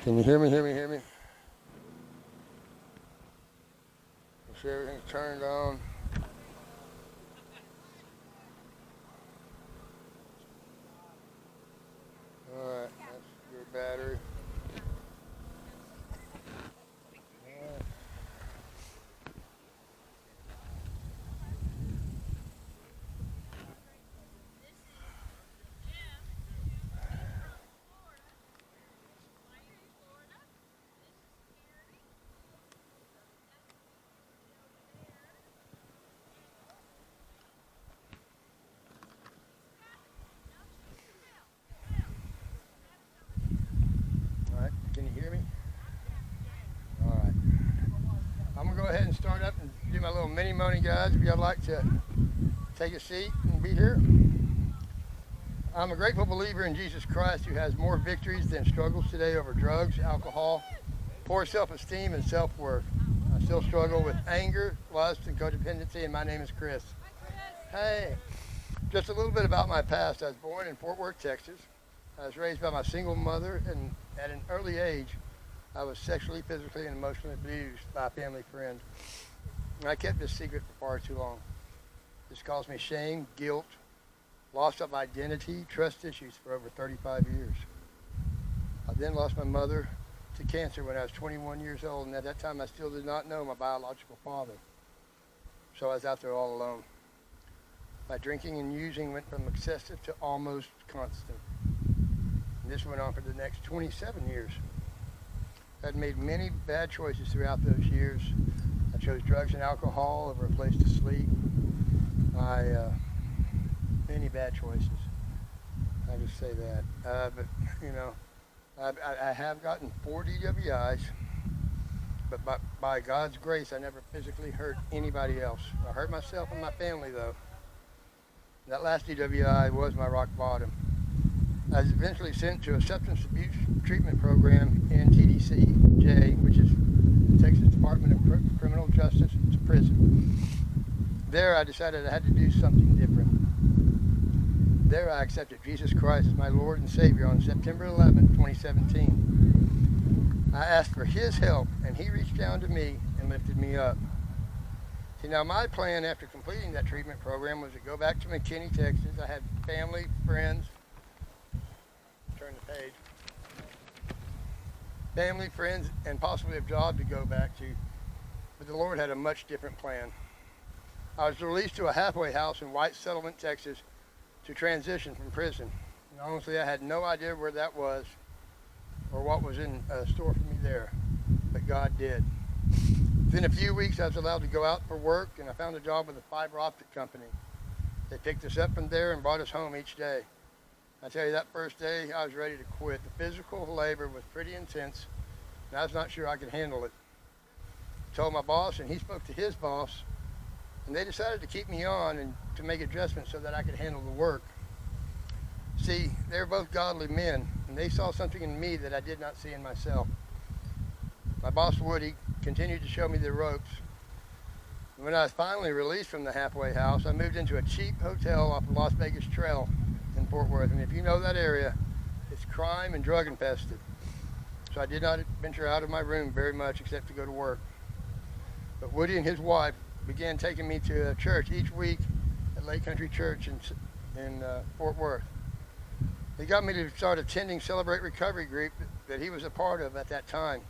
Can you hear me, hear me, hear me? Make sure everything's turned on. Alright, that's your battery. Alright, can you hear me? Alright. I'm going to go ahead and start up and do my little mini money, guys. If y'all like to take a seat and be here. I'm a grateful believer in Jesus Christ who has more victories than struggles today over drugs, alcohol, poor self-esteem, and self-worth. I still struggle with anger, lust, and codependency, and my name is Chris. Hey, just a little bit about my past. I was born in Fort Worth, Texas. I was raised by my single mother, and at an early age, I was sexually, physically, and emotionally abused by a family friend. And I kept this secret for far too long. This caused me shame, guilt, loss of identity, trust issues for over 35 years. I then lost my mother to cancer when I was 21 years old, and at that time I still did not know my biological father. So I was out there all alone. My drinking and using went from excessive to almost constant. And this went on for the next 27 years. I'd made many bad choices throughout those years. I chose drugs and alcohol over a place to sleep. Many bad choices. I just say that. But, you know, I have gotten 4 DWIs, but by God's grace, I never physically hurt anybody else. I hurt myself and my family, though. That last DWI was my rock bottom. I was eventually sent to a substance abuse treatment program in TDCJ, which is the Texas Department of Criminal Justice. It's a prison. There, I decided I had to do something different. There, I accepted Jesus Christ as my Lord and Savior on September 11, 2017. I asked for His help, and He reached down to me and lifted me up. See, now my plan after completing that treatment program was to go back to McKinney, Texas. I had family, friends. Turn the page. Family, friends, and possibly a job to go back to. But the Lord had a much different plan. I was released to a halfway house in White Settlement, Texas, to transition from prison. And honestly, I had no idea where that was or what was in store for me there, but God did. Within a few weeks, I was allowed to go out for work, and I found a job with a fiber optic company. They picked us up from there and brought us home each day. I tell you, that first day, I was ready to quit. The physical labor was pretty intense, and I was not sure I could handle it. I told my boss, and he spoke to his boss, and they decided to keep me on and to make adjustments so that I could handle the work. See, they were both godly men, and they saw something in me that I did not see in myself. My boss, Woody, continued to show me the ropes. When I was finally released from the halfway house, I moved into a cheap hotel off the Las Vegas Trail in Fort Worth. And if you know that area, it's crime and drug infested. So I did not venture out of my room very much except to go to work. But Woody and his wife began taking me to a church each week at Lake Country Church in Fort Worth. They got me to start attending Celebrate Recovery group that he was a part of at that time.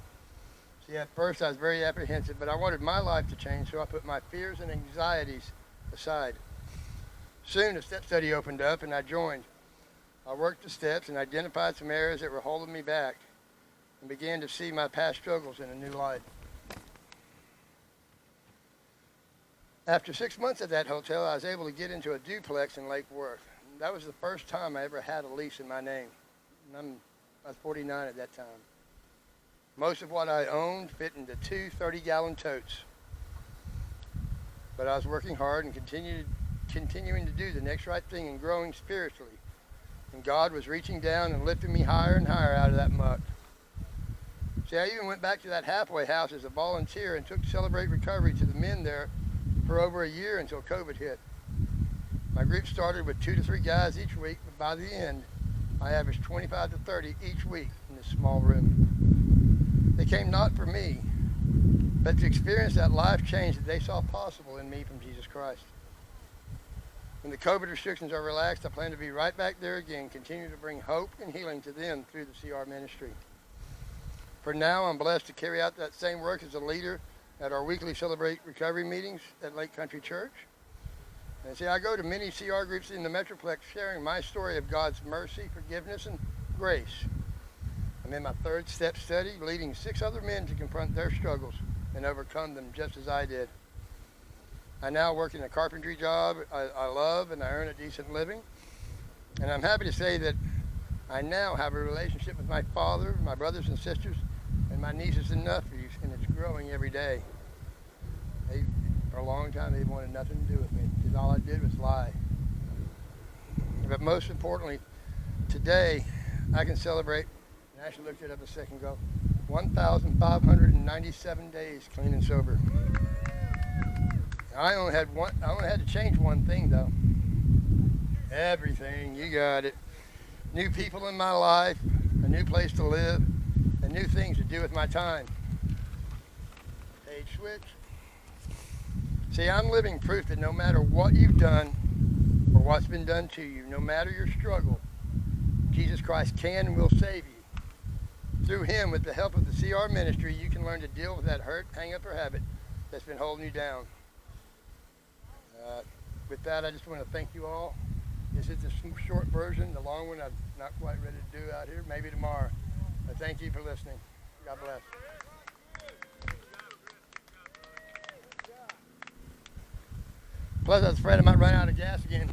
See, at first I was very apprehensive, but I wanted my life to change, so I put my fears and anxieties aside. Soon a step study opened up and I joined. I worked the steps and identified some areas that were holding me back and began to see my past struggles in a new light. After 6 months at that hotel, I was able to get into a duplex in Lake Worth. That was the first time I ever had a lease in my name. And I was 49 at that time. Most of what I owned fit into 2 30-gallon totes. But I was working hard and continuing to do the next right thing and growing spiritually. And God was reaching down and lifting me higher and higher out of that muck. See, I even went back to that halfway house as a volunteer and took Celebrate Recovery to the men there for over a year until COVID hit. My group started with 2 to 3 guys each week, but by the end, I averaged 25 to 30 each week in this small room. They came not for me, but to experience that life change that they saw possible in me from Jesus Christ. When the COVID restrictions are relaxed, I plan to be right back there again, continue to bring hope and healing to them through the CR ministry. For now, I'm blessed to carry out that same work as a leader at our weekly Celebrate Recovery meetings at Lake Country Church. And see, I go to many CR groups in the Metroplex sharing my story of God's mercy, forgiveness, and grace. I'm in my third step study, leading 6 other men to confront their struggles and overcome them just as I did. I now work in a carpentry job I love, and I earn a decent living. And I'm happy to say that I now have a relationship with my father, my brothers and sisters, and my nieces and nephews, and it's growing every day. For a long time, they wanted nothing to do with me because all I did was lie. But most importantly, today, I can celebrate, and I actually looked it up a second ago, 1,597 days clean and sober. I only had to change one thing though. Everything, you got it. New people in my life, a new place to live, and new things to do with my time. Page switch. See, I'm living proof that no matter what you've done or what's been done to you, no matter your struggle, Jesus Christ can and will save you. Through him, with the help of the CR ministry, you can learn to deal with that hurt, hang-up, or habit that's been holding you down. With that, I just want to thank you all. This is the short version. The long one I'm not quite ready to do out here. Maybe tomorrow. But thank you for listening. God bless. Plus, I was afraid I might run out of gas again.